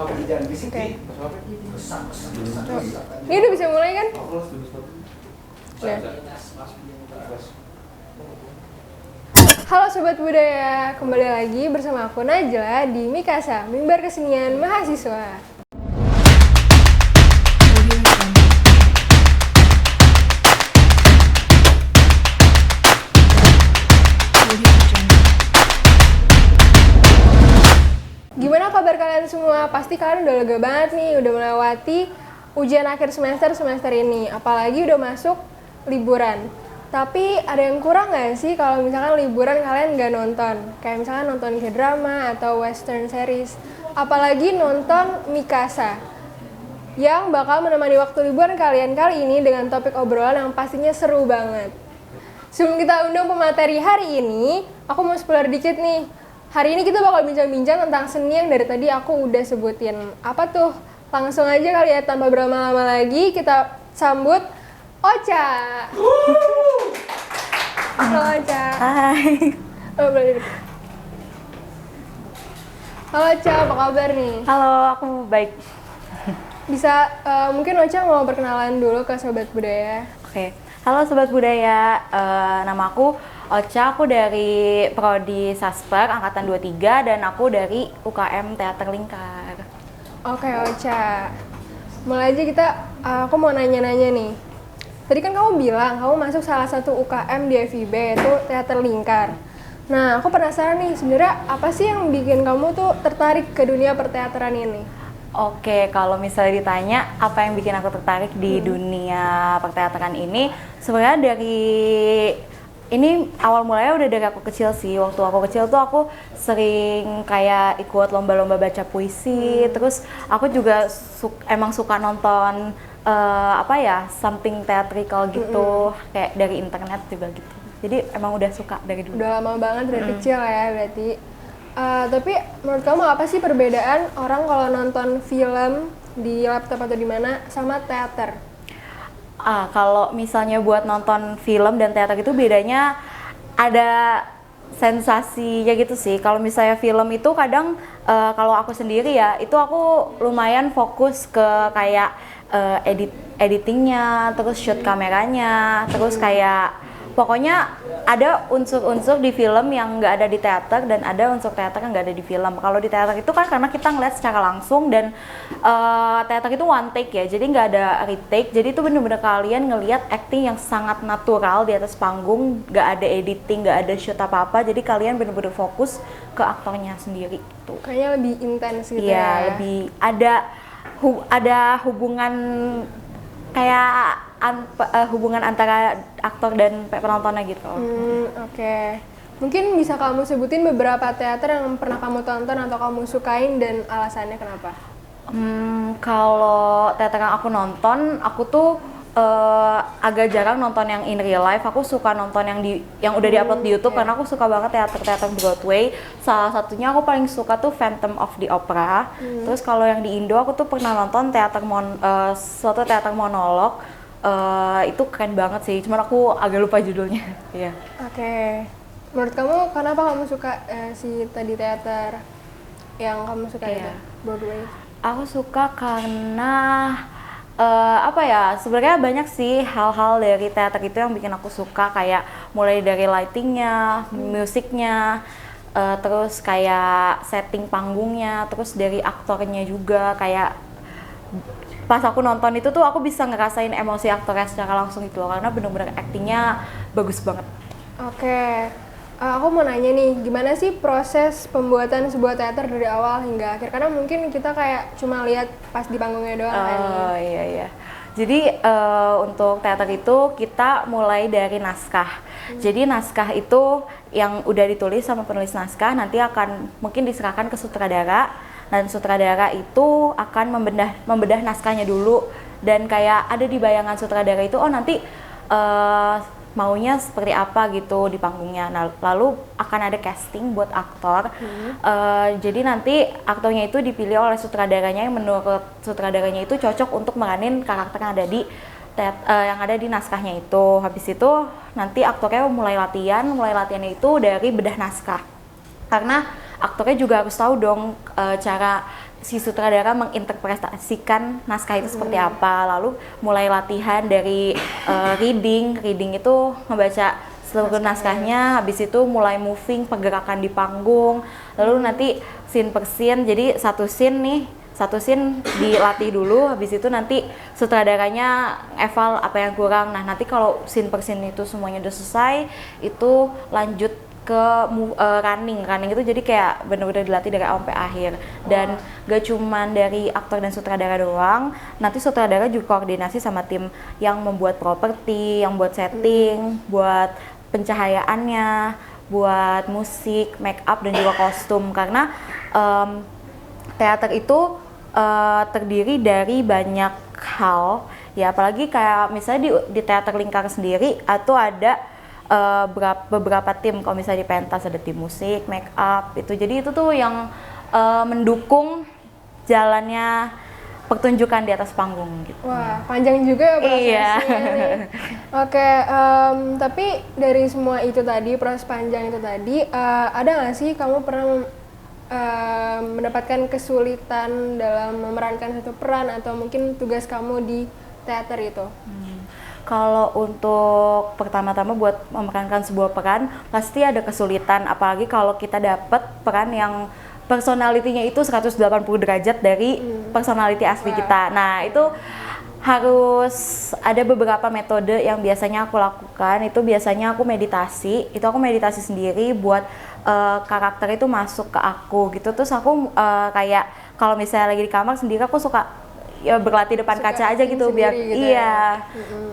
Oke. Ini udah bisa mulai kan? Udah. Halo Sobat Budaya, kembali lagi bersama aku Najla di Mikasa, Mimbar Kesenian Mahasiswa. Gimana kabar kalian semua? Pasti kalian udah lega banget nih, udah melewati ujian akhir semester ini. Apalagi udah masuk liburan. Tapi ada yang kurang nggak sih kalau misalkan liburan kalian nggak nonton? Kayak misalkan nonton K-drama atau western series. Apalagi nonton Mikasa, yang bakal menemani waktu liburan kalian kali ini dengan topik obrolan yang pastinya seru banget. Sebelum kita undang pemateri hari ini, aku mau spoiler dikit nih. Hari ini kita bakal bincang-bincang tentang seni yang dari tadi aku udah sebutin. Apa tuh? Langsung aja kali ya, tanpa berlama-lama lagi, kita sambut Ocha. Halo Ocha. Hai. Oh, boleh. Halo Ocha, apa kabar nih? Halo, aku baik. Bisa mungkin Ocha mau perkenalan dulu ke Sobat Budaya. Oke. Halo Sobat Budaya, nama aku Ocha, aku dari Prodi Sasper Angkatan 23 dan aku dari UKM Teater Lingkar. Oke Ocha, mulai aja kita, aku mau nanya-nanya nih. Tadi kan kamu bilang kamu masuk salah satu UKM di FIB, yaitu Teater Lingkar. Nah, aku penasaran nih, sebenarnya apa sih yang bikin kamu tuh tertarik ke dunia perteateran ini? Oke, kalau misalnya ditanya apa yang bikin aku tertarik di dunia perteateran ini, sebenarnya dari ini awal mulanya udah dari aku kecil sih. Waktu aku kecil tuh aku sering kayak ikut lomba-lomba baca puisi. Terus aku juga emang suka nonton something theatrical gitu, kayak dari internet juga gitu. Jadi emang udah suka dari dulu. Udah lama banget dari kecil ya berarti. Tapi menurut kamu apa sih perbedaan orang kalau nonton film di laptop atau di mana sama teater? Kalau misalnya buat nonton film dan teater itu bedanya ada sensasinya gitu sih. Kalau misalnya film itu kadang kalau aku sendiri ya, itu aku lumayan fokus ke kayak editingnya, terus shoot kameranya, terus kayak pokoknya ada unsur-unsur di film yang nggak ada di teater dan ada unsur teater yang nggak ada di film. Kalau di teater itu kan karena kita ngeliat secara langsung dan teater itu one take ya, jadi nggak ada retake. Jadi itu bener-bener kalian ngeliat acting yang sangat natural di atas panggung, nggak ada editing, nggak ada shoot apa-apa. Jadi kalian bener-bener fokus ke aktornya sendiri. Gitu. Kayaknya lebih intens gitu ya. Iya, lebih ada hubungan kayak hubungan antara aktor dan penontonnya gitu. Oke. Mungkin bisa kamu sebutin beberapa teater yang pernah kamu tonton atau kamu sukain dan alasannya kenapa? Kalau teater yang aku nonton, aku tuh agak jarang nonton yang in real life. Aku suka nonton yang udah diupload di YouTube karena aku suka banget teater Broadway. Salah satunya aku paling suka tuh Phantom of the Opera. Terus kalau yang di Indo aku tuh pernah nonton suatu teater monolog. Itu keren banget sih, cuman aku agak lupa judulnya. Iya. Oke. Menurut kamu kenapa kamu suka si tadi teater yang kamu suka itu, Broadway? Aku suka karena sebenarnya banyak sih hal-hal dari teater itu yang bikin aku suka, kayak mulai dari lightingnya, musiknya, terus kayak setting panggungnya, terus dari aktornya juga. Kayak pas aku nonton itu tuh aku bisa ngerasain emosi aktornya secara langsung gitu loh, karena bener-bener actingnya bagus banget. Oke. Aku mau nanya nih, gimana sih proses pembuatan sebuah teater dari awal hingga akhir? Karena mungkin kita kayak cuma lihat pas di panggungnya doang kan. Oh iya. Jadi untuk teater itu kita mulai dari naskah. Jadi naskah itu yang udah ditulis sama penulis naskah nanti akan mungkin diserahkan ke sutradara, dan sutradara itu akan membedah naskahnya dulu, dan kayak ada di bayangan sutradara itu nanti maunya seperti apa gitu di panggungnya. Nah, lalu akan ada casting buat aktor. Jadi nanti aktornya itu dipilih oleh sutradaranya yang menurut sutradaranya itu cocok untuk meranin karakter yang ada di naskahnya itu. Habis itu nanti aktornya mulai latihannya itu dari bedah naskah. Karena aktornya juga harus tahu dong cara si sutradara menginterpretasikan naskah itu seperti apa, lalu mulai latihan dari reading itu membaca seluruh naskahnya, habis itu mulai moving pergerakan di panggung, lalu nanti scene per scene, jadi satu scene dilatih dulu, habis itu nanti sutradaranya eval apa yang kurang. Nah nanti kalau scene per scene itu semuanya udah selesai, itu lanjut ke running itu jadi kayak bener-bener dilatih dari awal sampai akhir. Dan gak cuman dari aktor dan sutradara doang, nanti sutradara juga koordinasi sama tim yang membuat properti, yang buat setting, buat pencahayaannya, buat musik, make up dan juga kostum, karena teater itu terdiri dari banyak hal ya, apalagi kayak misalnya di teater Lingkar sendiri atau ada beberapa tim. Kalau misalnya di pentas ada tim musik, make up itu, jadi itu tuh yang mendukung jalannya pertunjukan di atas panggung gitu. Wah, panjang juga ya prosesnya nih. Oke, tapi dari semua itu tadi, proses panjang itu tadi, ada nggak sih kamu pernah mendapatkan kesulitan dalam memerankan satu peran atau mungkin tugas kamu di teater itu? Kalau untuk pertama-tama buat memerankan sebuah peran pasti ada kesulitan, apalagi kalau kita dapat peran yang personalitinya itu 180 derajat dari personality asli kita. Nah itu harus ada beberapa metode yang biasanya aku lakukan. Itu biasanya aku meditasi, sendiri buat karakter itu masuk ke aku gitu. Terus aku kayak kalau misalnya lagi di kamar sendiri, aku suka ya berlatih depan kaca aja gitu biar gitu iya.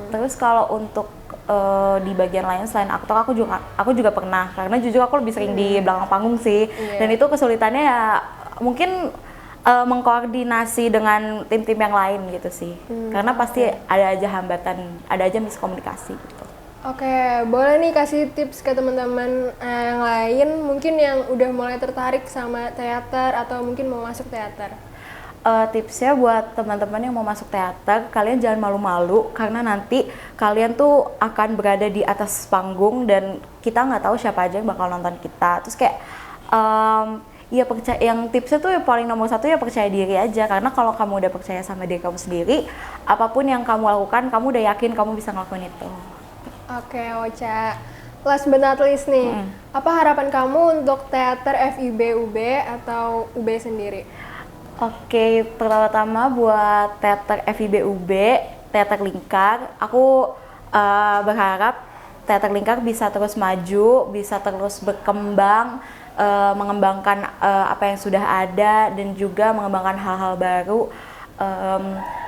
Terus kalau untuk di bagian lain selain aktor, aku juga pernah, karena jujur aku lebih sering di belakang panggung sih. Dan itu kesulitannya ya mungkin mengkoordinasi dengan tim-tim yang lain gitu sih. Karena pasti ada aja hambatan, ada aja miskomunikasi gitu. Oke, boleh nih kasih tips ke teman-teman yang lain mungkin yang udah mulai tertarik sama teater atau mungkin mau masuk teater. Tipsnya buat teman-teman yang mau masuk teater, kalian jangan malu-malu karena nanti kalian tuh akan berada di atas panggung dan kita nggak tahu siapa aja yang bakal nonton kita. Terus kayak ya percaya, yang tipsnya tuh yang paling nomor satu ya percaya diri aja, karena kalau kamu udah percaya sama diri kamu sendiri, apapun yang kamu lakukan kamu udah yakin kamu bisa ngelakuin itu. Oke, Ocha. Last but not least nih, apa harapan kamu untuk teater FIB UB atau UB sendiri? Oke, pertama-tama buat teater FIB UB, teater Lingkar, aku berharap teater Lingkar bisa terus maju, bisa terus berkembang, mengembangkan apa yang sudah ada dan juga mengembangkan hal-hal baru.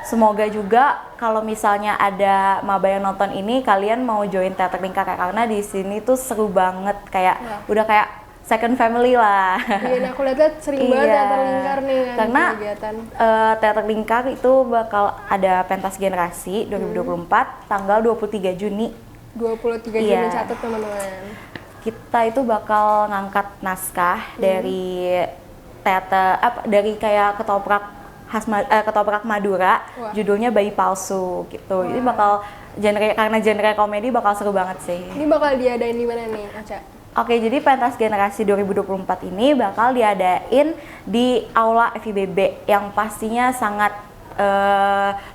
Semoga juga kalau misalnya ada maba yang nonton ini, kalian mau join teater Lingkar karena di sini tuh seru banget, kayak udah kayak second family lah. Iya, aku lihat sering banget teater Lingkar nih kan, karena kegiatan. Teater Lingkar itu bakal ada pentas generasi 2024 tanggal 23 Juni. 23 Juni, catat teman-teman. Kita itu bakal ngangkat naskah dari teater dari kayak ketoprak Madura. Judulnya Bayi Palsu gitu. Ini bakal karena genre komedi bakal seru banget sih. Ini bakal diadain di mana nih, Ocha? Oke, jadi pentas generasi 2024 ini bakal diadain di Aula FIBB yang pastinya sangat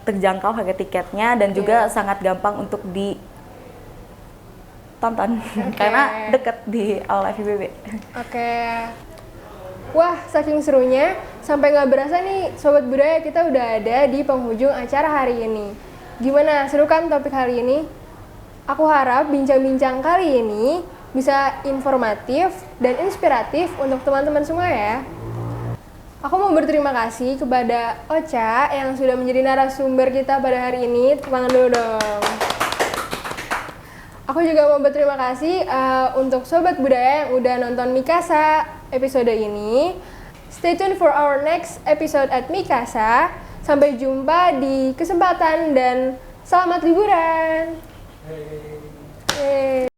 terjangkau harga tiketnya dan juga sangat gampang untuk ditonton karena deket di Aula FIBB. Oke. Wah, saking serunya sampai nggak berasa nih Sobat Budaya, kita udah ada di penghujung acara hari ini. Gimana, seru kan topik hari ini? Aku harap bincang-bincang kali ini bisa informatif dan inspiratif untuk teman-teman semua ya. Aku mau berterima kasih kepada Ocha yang sudah menjadi narasumber kita pada hari ini. Tepuk tangan dulu dong. Aku juga mau berterima kasih untuk Sobat Budaya yang udah nonton Mikasa episode ini. Stay tuned for our next episode at Mikasa. Sampai jumpa di kesempatan dan selamat liburan. Hey.